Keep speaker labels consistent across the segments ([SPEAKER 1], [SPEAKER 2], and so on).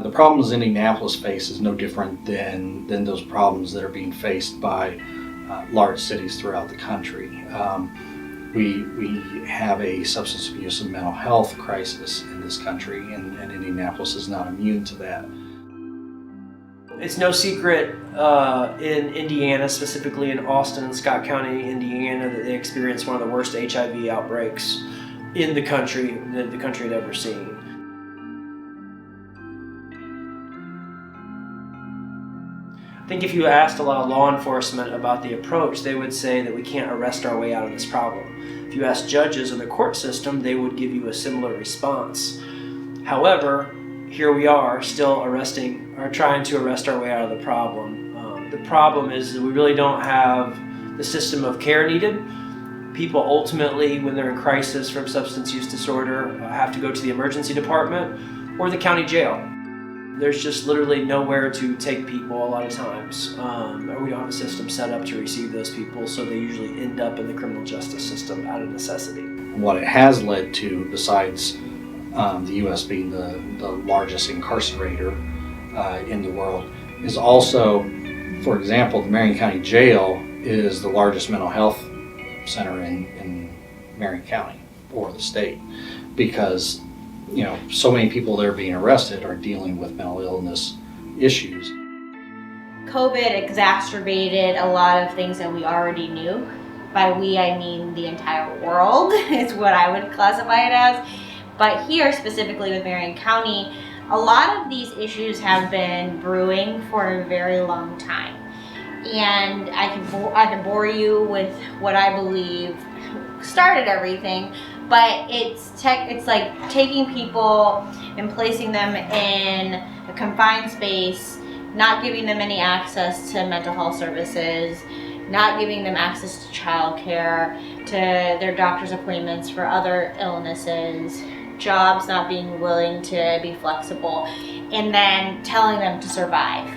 [SPEAKER 1] The problems Indianapolis faces is no different than those problems that are being faced by large cities throughout the country. We have a substance abuse and mental health crisis in this country, and Indianapolis is not immune to that.
[SPEAKER 2] It's no secret in Indiana, specifically in Austin and Scott County, Indiana, that they experience one of the worst HIV outbreaks in the country that the country had ever seen. I think if you asked a lot of law enforcement about the approach, they would say that we can't arrest our way out of this problem. If you ask judges or the court system, they would give you a similar response. However, here we are still trying to arrest our way out of the problem. The problem is that we really don't have the system of care needed. People ultimately, when they're in crisis from substance use disorder, have to go to the emergency department or the county jail. There's just literally nowhere to take people a lot of times. We don't have a system set up to receive those people, so they usually end up in the criminal justice system out of necessity.
[SPEAKER 1] What it has led to, besides the U.S. being the largest incarcerator in the world, is also, for example, the Marion County Jail is the largest mental health center in Marion County or the state, because so many people that are being arrested are dealing with mental illness issues.
[SPEAKER 3] COVID exacerbated a lot of things that we already knew. By we, I mean the entire world is what I would classify it as. But here, specifically with Marion County, a lot of these issues have been brewing for a very long time. And I can bore you with what I believe started everything, but it's like taking people and placing them in a confined space, not giving them any access to mental health services, not giving them access to childcare, to their doctor's appointments for other illnesses, jobs not being willing to be flexible, and then telling them to survive.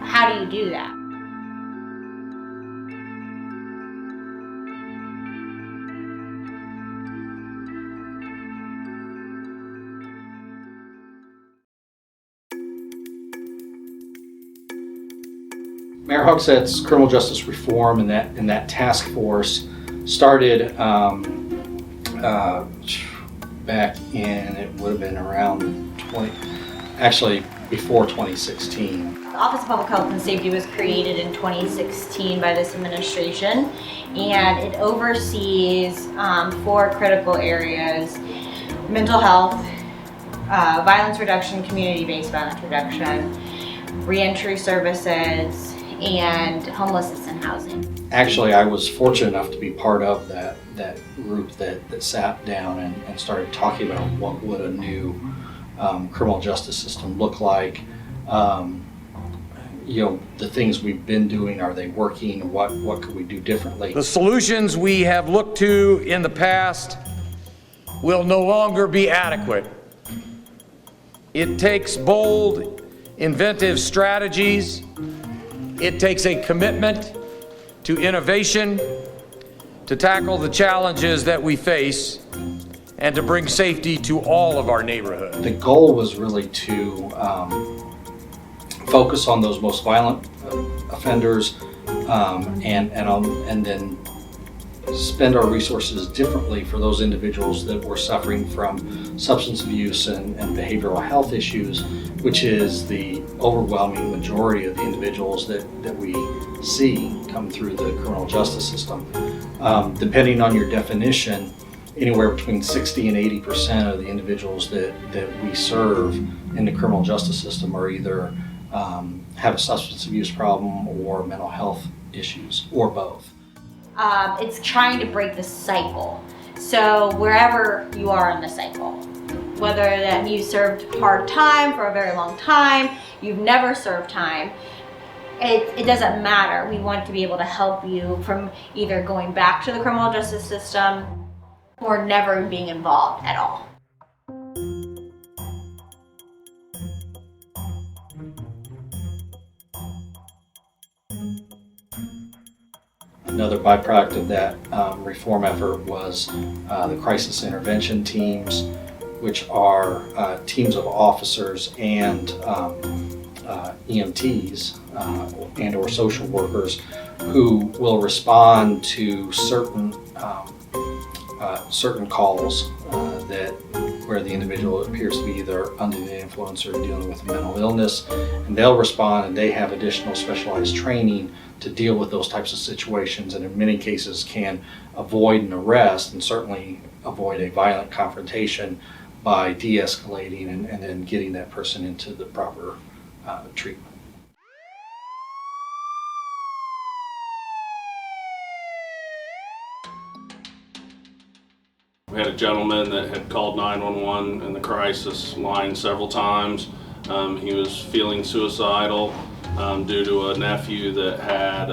[SPEAKER 3] How do you do that?
[SPEAKER 1] Mayor Hogshead's criminal justice reform and that task force started back in, it would have been around before 2016.
[SPEAKER 3] The Office of Public Health and Safety was created in 2016 by this administration, and it oversees 4 critical areas: mental health, violence reduction, community-based violence reduction, reentry services, and homelessness and housing.
[SPEAKER 1] Actually, I was fortunate enough to be part of that group that sat down and started talking about what would a new criminal justice system look like. The things we've been doing, are they working? What could we do differently?
[SPEAKER 4] The solutions we have looked to in the past will no longer be adequate. It takes bold, inventive strategies. It takes a commitment to innovation, to tackle the challenges that we face, and to bring safety to all of our neighborhoods.
[SPEAKER 1] The goal was really to focus on those most violent offenders, and then spend our resources differently for those individuals that were suffering from substance abuse and behavioral health issues, which is the overwhelming majority of the individuals that we see come through the criminal justice system. Depending on your definition, anywhere between 60 and 80% of the individuals that we serve in the criminal justice system are either have a substance abuse problem or mental health issues, or both.
[SPEAKER 3] It's trying to break the cycle. So wherever you are in the cycle, whether that you served part-time for a very long time, you've never served time, it doesn't matter. We want to be able to help you from either going back to the criminal justice system or never being involved at all.
[SPEAKER 1] Another byproduct of that reform effort was the crisis intervention teams, which are teams of officers and EMTs and or social workers who will respond to certain calls where the individual appears to be either under the influence or dealing with a mental illness, and they'll respond, and they have additional specialized training to deal with those types of situations, and in many cases can avoid an arrest and certainly avoid a violent confrontation by de-escalating and then getting that person into the proper treatment.
[SPEAKER 5] We had a gentleman that had called 911 in the crisis line several times. He was feeling suicidal due to a nephew that had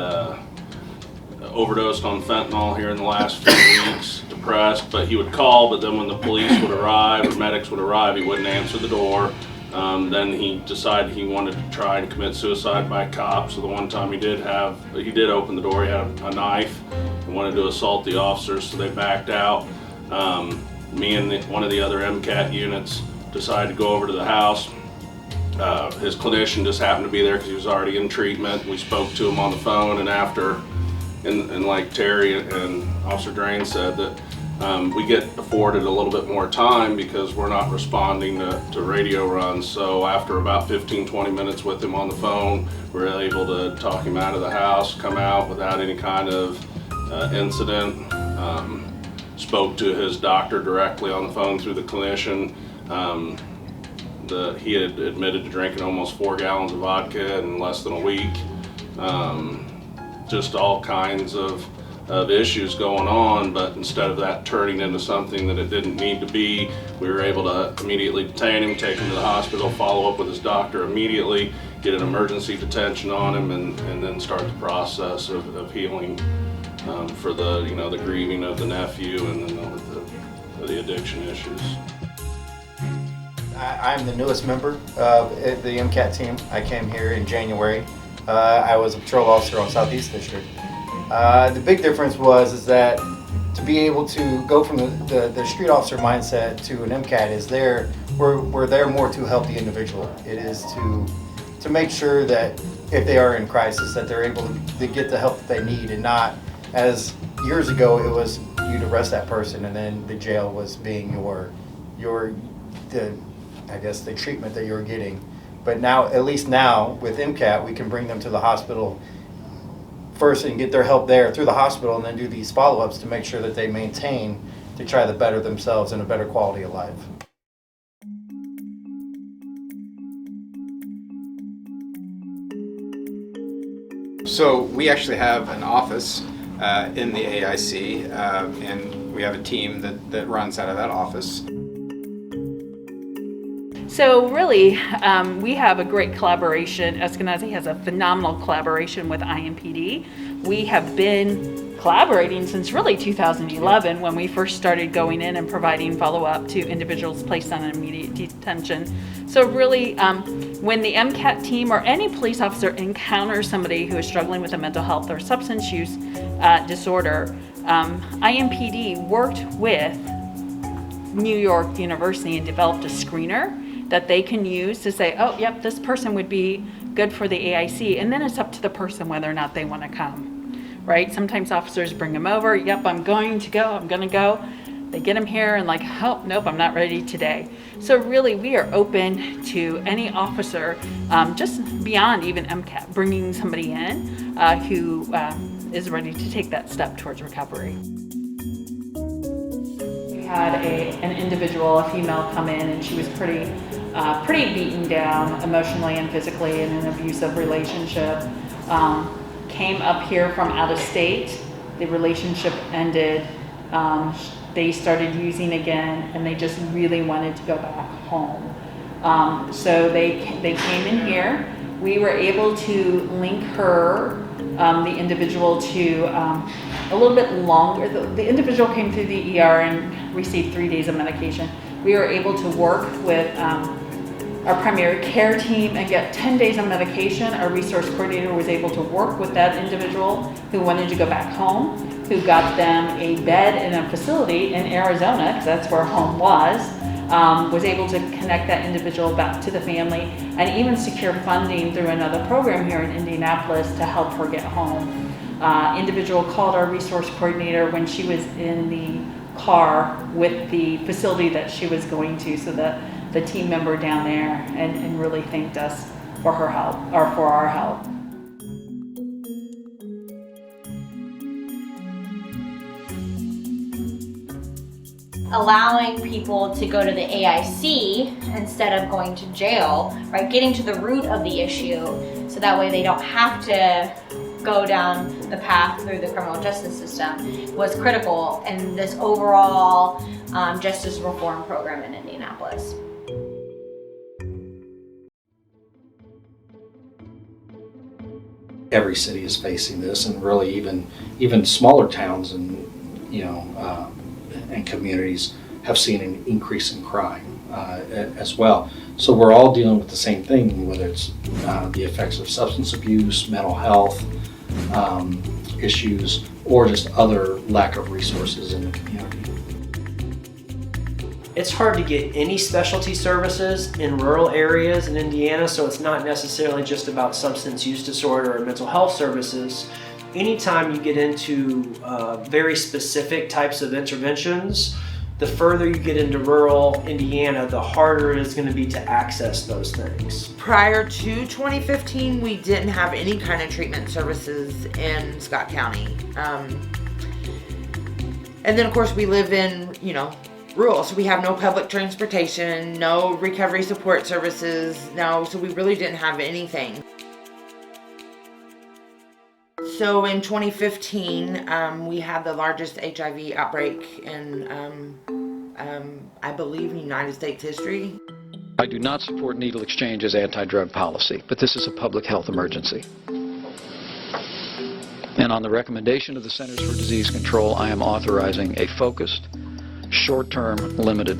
[SPEAKER 5] overdosed on fentanyl here in the last few weeks, depressed, but he would call, but then when the police would arrive or medics would arrive, he wouldn't answer the door. Then he decided he wanted to try and commit suicide by cop. So the one time he did open the door, he had a knife and wanted to assault the officers, so they backed out. Me and one of the other MCAT units decided to go over to the house. His clinician just happened to be there because he was already in treatment. We spoke to him on the phone, and like Terry and Officer Drain said, that we get afforded a little bit more time because we're not responding to radio runs. So after about 15-20 minutes with him on the phone, we were able to talk him out of the house, come out without any kind of incident. Spoke to his doctor directly on the phone through the clinician. He had admitted to drinking almost 4 gallons of vodka in less than a week. Just all kinds of issues going on, but instead of that turning into something that it didn't need to be, we were able to immediately detain him, take him to the hospital, follow up with his doctor immediately, get an emergency detention on him, and then start the process of healing for the grieving of the nephew and then the addiction issues.
[SPEAKER 6] I'm the newest member of the MCAT team. I came here in January. I was a patrol officer on Southeast District. The big difference is that to be able to go from the street officer mindset to an MCAT we're there more to help the individual. It is to make sure that if they are in crisis, that they're able to get the help that they need, and not, as years ago, it was you'd arrest that person and then the jail was being the treatment that you're getting. But now, at least now with MCAT, we can bring them to the hospital first and get their help there through the hospital, and then do these follow-ups to make sure that they maintain to try to better themselves and a better quality of life.
[SPEAKER 7] So we actually have an office in the AIC, and we have a team that runs out of that office.
[SPEAKER 8] So really, we have a great collaboration. Eskenazi has a phenomenal collaboration with IMPD. We have been collaborating since really 2011, when we first started going in and providing follow-up to individuals placed on immediate detention. So really, when the MCAT team or any police officer encounters somebody who is struggling with a mental health or substance use disorder, IMPD worked with New York University and developed a screener that they can use to say, oh, yep, this person would be good for the AIC. And then it's up to the person whether or not they want to come, right? Sometimes officers bring them over. Yep, I'm going to go. They get them here and like, oh, nope, I'm not ready today. So really, we are open to any officer, just beyond even MCAT, bringing somebody in who is ready to take that step towards recovery. We had an individual, a female, come in, and she was pretty beaten down emotionally and physically in an abusive relationship. Came up here from out of state. The relationship ended. They started using again, and they just really wanted to go back home. So they came in here. We were able to link her, the individual, to a little bit longer. The individual came through the ER and received 3 days of medication. We were able to work with our primary care team and get 10 days of medication. Our resource coordinator was able to work with that individual who wanted to go back home, who got them a bed in a facility in Arizona, because that's where home was, was able to connect that individual back to the family and even secure funding through another program here in Indianapolis to help her get home. Individual called our resource coordinator when she was in the car with the facility that she was going to, so that the team member down there, and really thanked us for her help, or for our help.
[SPEAKER 3] Allowing people to go to the AIC instead of going to jail, right? Getting to the root of the issue, so that way they don't have to go down the path through the criminal justice system, was critical in this overall justice reform program in Indianapolis.
[SPEAKER 1] Every city is facing this, and really even smaller towns and and communities have seen an increase in crime as well. So we're all dealing with the same thing, whether it's the effects of substance abuse, mental health issues, or just other lack of resources in the community.
[SPEAKER 2] It's hard to get any specialty services in rural areas in Indiana, so it's not necessarily just about substance use disorder or mental health services. Anytime you get into very specific types of interventions, the further you get into rural Indiana, the harder it is going to be to access those things.
[SPEAKER 9] Prior to 2015, we didn't have any kind of treatment services in Scott County. And then of course we live in, rural, so we have no public transportation, no recovery support services, so we really didn't have anything. So in 2015, we had the largest HIV outbreak in, I believe, United States history.
[SPEAKER 10] I do not support needle exchange as anti-drug policy, but this is a public health emergency. And on the recommendation of the Centers for Disease Control, I am authorizing a focused, short-term, limited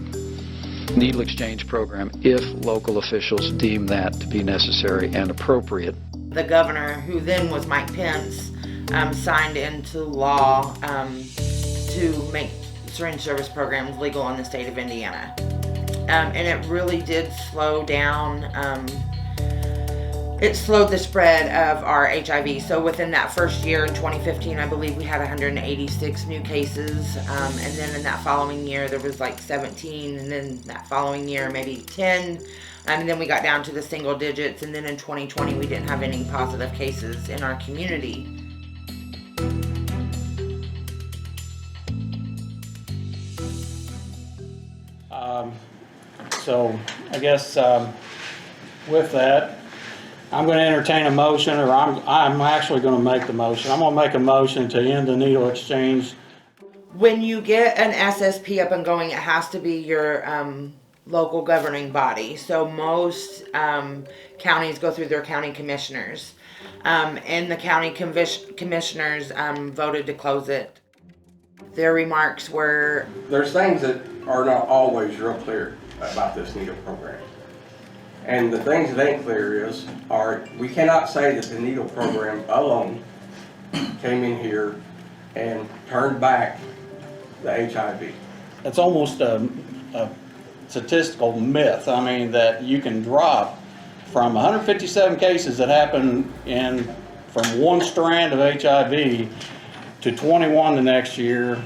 [SPEAKER 10] needle exchange program if local officials deem that to be necessary and appropriate.
[SPEAKER 9] The governor, who then was Mike Pence, signed into law to make syringe service programs legal in the state of Indiana. And it really did slow down, it slowed the spread of our HIV. So within that first year in 2015, I believe we had 186 new cases. And then in that following year, there was like 17. And then that following year, maybe 10. And then we got down to the single digits. And then in 2020, we didn't have any positive cases in our community.
[SPEAKER 11] So I guess with that, I'm going to entertain a motion, or I'm actually going to make the motion. I'm going to make a motion to end the needle exchange.
[SPEAKER 9] When you get an SSP up and going, it has to be your local governing body. So most counties go through their county commissioners. And the county commissioners voted to close it. Their remarks were,
[SPEAKER 12] there's things that are not always real clear about this needle program. And the things that ain't clear are we cannot say that the needle program alone came in here and turned back the HIV.
[SPEAKER 11] It's almost a statistical myth. I mean, that you can drop from 157 cases that happen from one strand of HIV to 21 the next year.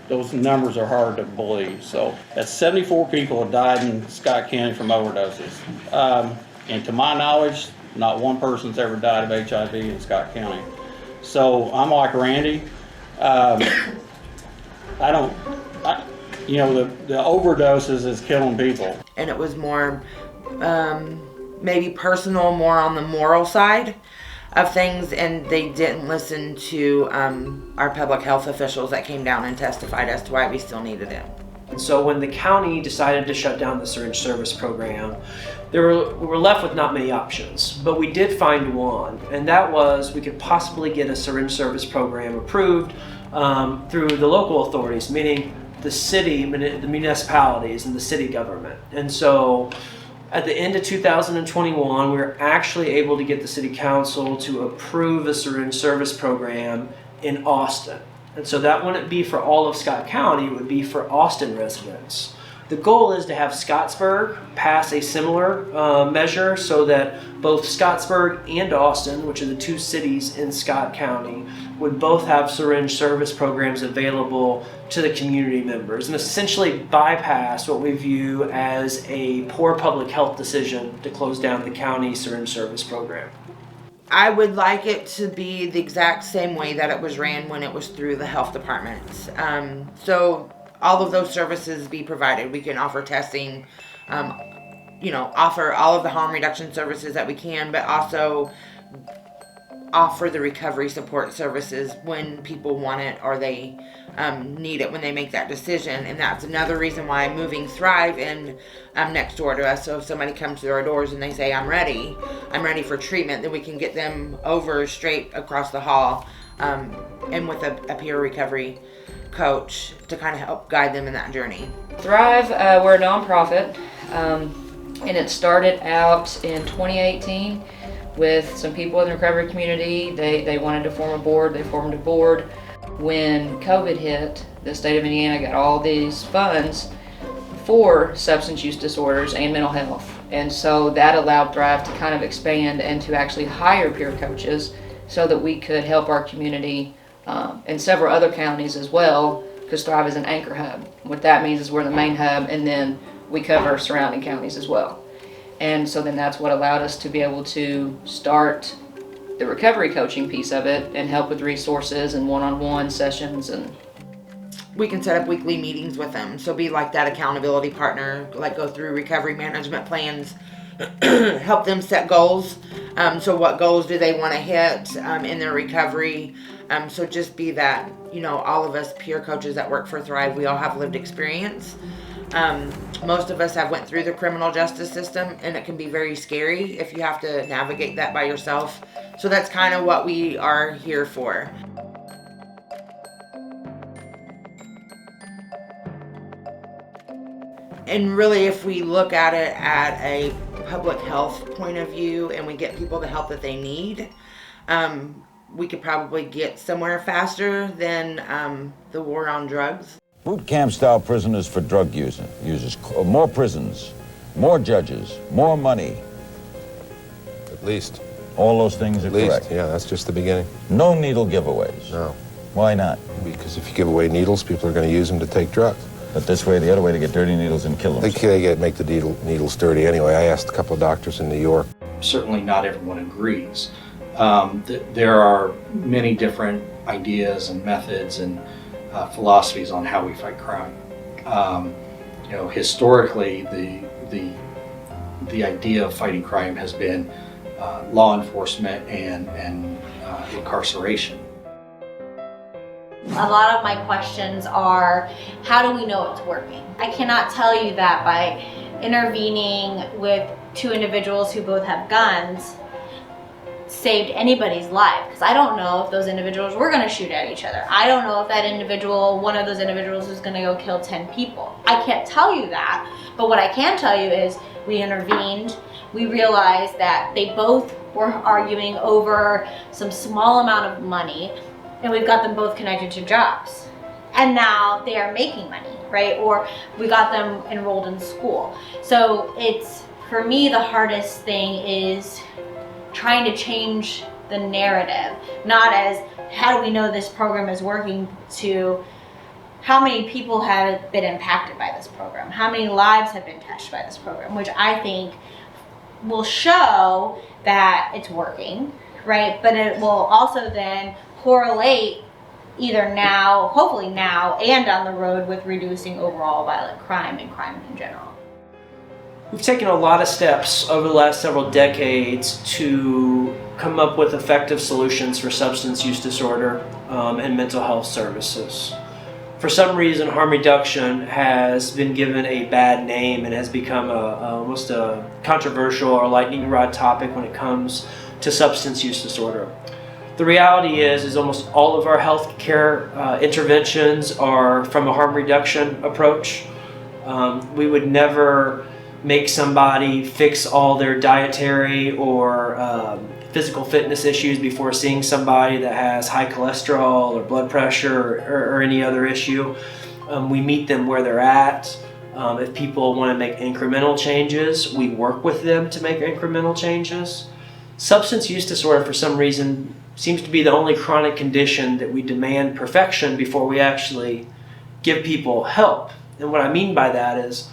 [SPEAKER 11] Those numbers are hard to believe. So that's 74 people have died in Scott County from overdoses. And to my knowledge, not one person's ever died of HIV in Scott County. So I'm like Randy. The overdoses is killing people.
[SPEAKER 9] And it was more maybe personal, more on the moral side of things, and they didn't listen to our public health officials that came down and testified as to why we still needed it.
[SPEAKER 2] And so when the county decided to shut down the Syringe Service Program, we were left with not many options, but we did find one, and that was we could possibly get a Syringe Service Program approved through the local authorities, meaning the city, the municipalities, and the city government. And so at the end of 2021, we were actually able to get the city council to approve a syringe service program in Austin. And so that wouldn't be for all of Scott County, it would be for Austin residents. The goal is to have Scottsburg pass a similar measure so that both Scottsburg and Austin, which are the two cities in Scott County, would both have syringe service programs available to the community members and essentially bypass what we view as a poor public health decision to close down the county syringe service program.
[SPEAKER 9] I would like it to be the exact same way that it was ran when it was through the health departments. So all of those services be provided. We can offer testing, offer all of the harm reduction services that we can, but also offer the recovery support services when people want it or they need it when they make that decision. And that's another reason why I'm moving Thrive in next door to us. So if somebody comes to our doors and they say, I'm ready for treatment, then we can get them over straight across the hall and with a peer recovery coach to kind of help guide them in that journey.
[SPEAKER 13] Thrive, we're a nonprofit, and it started out in 2018 with some people in the recovery community. They wanted to form a board. They formed a board. When COVID hit, the state of Indiana got all these funds for substance use disorders and mental health. And so that allowed Thrive to kind of expand and to actually hire peer coaches so that we could help our community and several other counties as well, because Thrive is an anchor hub. What that means is we're the main hub, and then we cover surrounding counties as well. And so then that's what allowed us to be able to start the recovery coaching piece of it and help with resources and one-on-one sessions. And
[SPEAKER 9] we can set up weekly meetings with them. So be like that accountability partner, like go through recovery management plans, help them set goals. So what goals do they want to hit in their recovery? So just be that, all of us peer coaches that work for Thrive, we all have lived experience. Most of us have went through the criminal justice system, and it can be very scary if you have to navigate that by yourself. So that's kind of what we are here for. And really, if we look at it at a public health point of view and we get people the help that they need, we could probably get somewhere faster than the war on drugs.
[SPEAKER 14] Boot camp style prisoners for drug users, more prisons, more judges, more money.
[SPEAKER 15] At least.
[SPEAKER 14] All those things are correct.
[SPEAKER 15] Yeah, that's just the beginning.
[SPEAKER 14] No needle giveaways.
[SPEAKER 15] No.
[SPEAKER 14] Why not?
[SPEAKER 15] Because if you give away needles, people are going to use them to take drugs.
[SPEAKER 14] But this way, the other way to get dirty needles and kill them.
[SPEAKER 15] They make the needles dirty anyway. I asked a couple of doctors in New York.
[SPEAKER 1] Certainly not everyone agrees. There are many different ideas and methods and philosophies on how we fight crime. Historically, the idea of fighting crime has been law enforcement and incarceration.
[SPEAKER 3] A lot of my questions are, how do we know it's working? I cannot tell you that by intervening with two individuals who both have guns saved anybody's life, because I don't know if those individuals were going to shoot at each other. I don't know if that individual, one of those individuals, was going to go kill 10 people. I can't tell you that, but what I can tell you is we intervened. We realized that they both were arguing over some small amount of money, and we've got them both connected to jobs. And now they are making money, right? Or we got them enrolled in school. So it's, for me, the hardest thing is trying to change the narrative, not as how do we know this program is working, to how many people have been impacted by this program, how many lives have been touched by this program, which I think will show that it's working, right? But it will also then correlate either now, hopefully now, and down the road with reducing overall violent crime and crime in general.
[SPEAKER 2] We've taken a lot of steps over the last several decades to come up with effective solutions for substance use disorder and mental health services. For some reason, harm reduction has been given a bad name and has become almost a controversial or lightning rod topic when it comes to substance use disorder. The reality is almost all of our health care interventions are from a harm reduction approach. We would never make somebody fix all their dietary or physical fitness issues before seeing somebody that has high cholesterol or blood pressure or any other issue. We meet them where they're at. If people want to make incremental changes, we work with them to make incremental changes. Substance use disorder, for some reason, seems to be the only chronic condition that we demand perfection before we actually give people help. And what I mean by that is,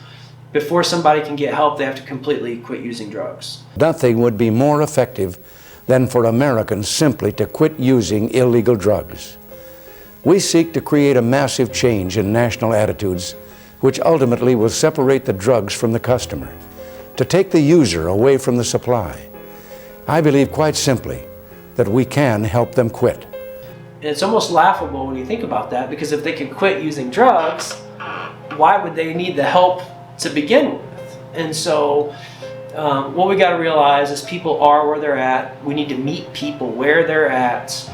[SPEAKER 2] before somebody can get help, they have to completely quit using drugs.
[SPEAKER 16] Nothing would be more effective than for Americans simply to quit using illegal drugs. We seek to create a massive change in national attitudes, which ultimately will separate the drugs from the customer, to take the user away from the supply. I believe quite simply that we can help them quit.
[SPEAKER 2] And it's almost laughable when you think about that, because if they can quit using drugs, why would they need the help to begin with? And so what we got to realize is people are where they're at. We need to meet people where they're at,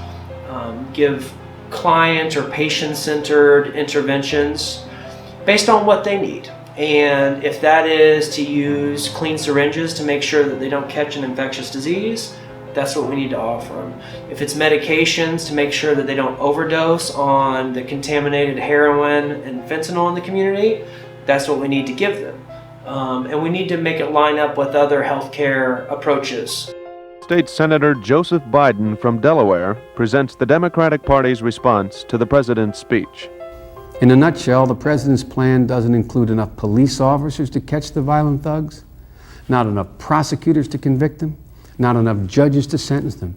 [SPEAKER 2] give client or patient-centered interventions based on what they need. And if that is to use clean syringes to make sure that they don't catch an infectious disease, that's what we need to offer them. If it's medications to make sure that they don't overdose on the contaminated heroin and fentanyl in the community, that's what we need to give them. And we need to make it line up with other healthcare approaches.
[SPEAKER 17] State Senator Joseph Biden from Delaware presents the Democratic Party's response to the president's speech.
[SPEAKER 18] In a nutshell, the president's plan doesn't include enough police officers to catch the violent thugs, not enough prosecutors to convict them, not enough judges to sentence them,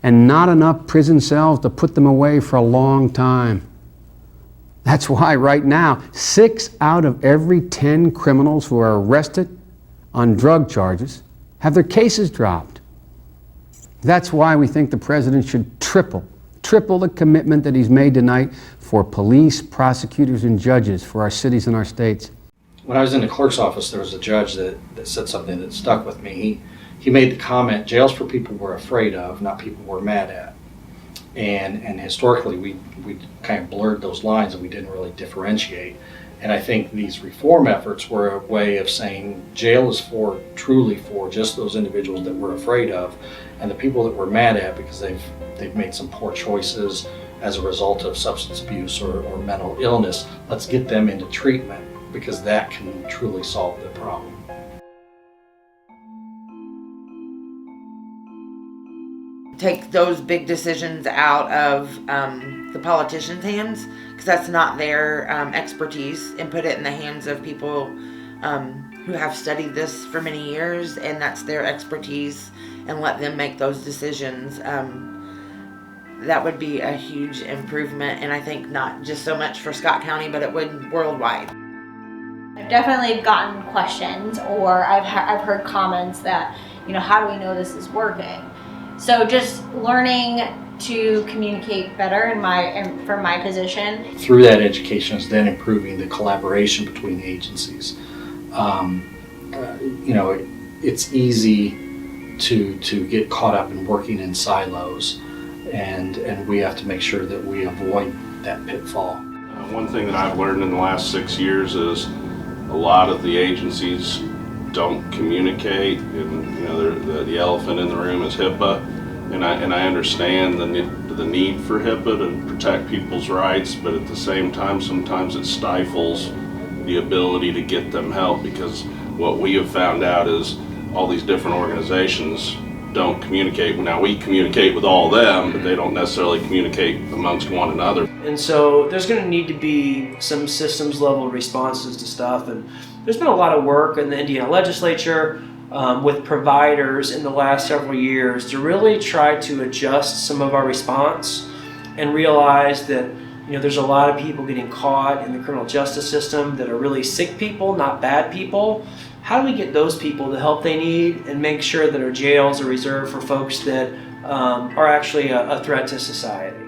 [SPEAKER 18] and not enough prison cells to put them away for a long time. That's why right now, 6 out of every 10 criminals who are arrested on drug charges have their cases dropped. That's why we think the president should triple the commitment that he's made tonight for police, prosecutors, and judges for our cities and our states.
[SPEAKER 1] When I was in the clerk's office, there was a judge that said something that stuck with me. He made the comment, jails for people we're afraid of, not people we're mad at. And historically, we kind of blurred those lines and we didn't really differentiate. And I think these reform efforts were a way of saying jail is truly for just those individuals that we're afraid of, and the people that we're mad at because they've made some poor choices as a result of substance abuse or mental illness. Let's get them into treatment, because that can truly solve the problem.
[SPEAKER 9] Take those big decisions out of the politicians' hands, because that's not their expertise, and put it in the hands of people who have studied this for many years, and that's their expertise, and let them make those decisions. That would be a huge improvement, and I think not just so much for Scott County, but it would worldwide.
[SPEAKER 3] I've definitely gotten questions, or I've heard comments that, how do we know this is working? So just learning to communicate better for my position.
[SPEAKER 1] Through that education is then improving the collaboration between the agencies. It's easy to get caught up in working in silos, and we have to make sure that we avoid that pitfall.
[SPEAKER 5] One thing that I've learned in the last 6 years is a lot of the agencies don't communicate, and the elephant in the room is HIPAA, and I understand the need for HIPAA to protect people's rights, but at the same time sometimes it stifles the ability to get them help, because what we have found out is all these different organizations don't communicate. Now we communicate with all of them, but they don't necessarily communicate amongst one another.
[SPEAKER 2] And so there's going to need to be some systems level responses to stuff, and there's been a lot of work in the Indiana legislature with providers in the last several years to really try to adjust some of our response and realize that there's a lot of people getting caught in the criminal justice system that are really sick people, not bad people. How do we get those people the help they need and make sure that our jails are reserved for folks that are actually a threat to society?